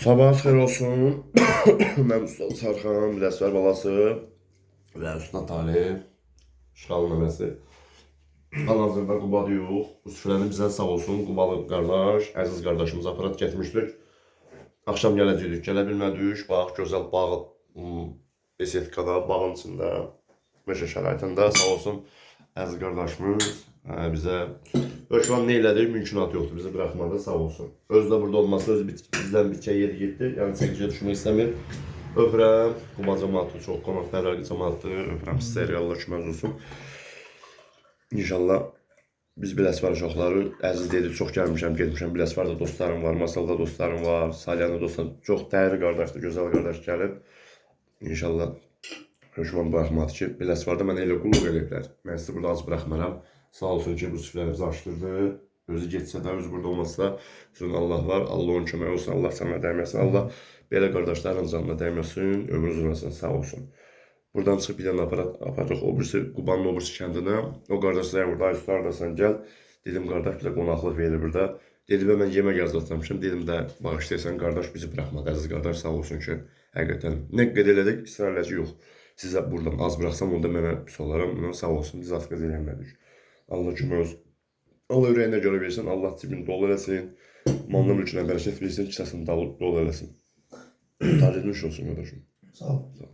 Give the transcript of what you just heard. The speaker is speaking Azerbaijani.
Sabahınız xeyir olsun. Mən Usta Sarxan, Biləsvər balası və Usta Talib, Şıxalı nəvəsi. Hal-hazırda Qubadı yox. Bu süfrəni bizə sağ olsun Qubalı qardaş, əziz qardaşımız aparat getmişdik. Axşam gələcəkdik, gələ bilmədik. Bax, gözəl bağ, besetkada, bağın içində, meşə şəraitində sağ olsun əziz qardaşımız bizə Hökman nə elədik, mümkünat yoxdur, bizi bıraxmadı, sağ olsun. Özü də burada olması, özü bizdən bitkiyə yedi getdi, yəni çəkiciyə düşmək istəmir. Öpürəm, Quba cəmaatı çox qonaqpərvərli cəmaatdır, öpürəm sizləri, Allah kömək olsun. İnşallah biz Biləsvar uşaqları, əziz dedik, çox gəlmişəm, getmişəm, Biləsvarda dostlarım var, Masalda dostlarım var, Salyanda dostlarım, çox dəyərli qardaşdır, gözəl qardaş gəlib. İnşallah Hökman buraxmadı ki, Biləsvarda mən elə qulluq eləyiblər, mən sizi burada az buraxmaram. Sağ olsun ki, bu süfrəni bizi açdırdı. Özü getsə də, özü burada olmasa da, sizin Allah var, Allah onun köməyi olsun, Allah sənə dəyməsin, Allah belə qardaşların canına dəyməsin, ömrünüz olmasın, sağ olsun. Buradan çıxıb bir dənə aparaq, o birisi Qubanın o birisi kəndinə, o qardaşlar burada, ay üstü haradasan gəl. Dedim, qardaş bilə qonaqlıq verir burada. Dedim, mən yemək yazlatmışım, dedim də, bağışlayırsan, qardaş bizi bıraxmadı, əziz qardaş, sağ olsun ki, həqiqətən. Nə qədər elədik, israr eləci yox. Sizə buradan az bıraxsam, onda mənə pis olaram, sağ olsun, biz az qaz eləmədik. Allah kömək olsun. Allah ürəyinə görə versin, Allah cibini dolu eləsin, malına mülkünə bərəkət versin, kisəsini dolu eləsin. Tarifmiş olsun qardaşım. Sağ ol.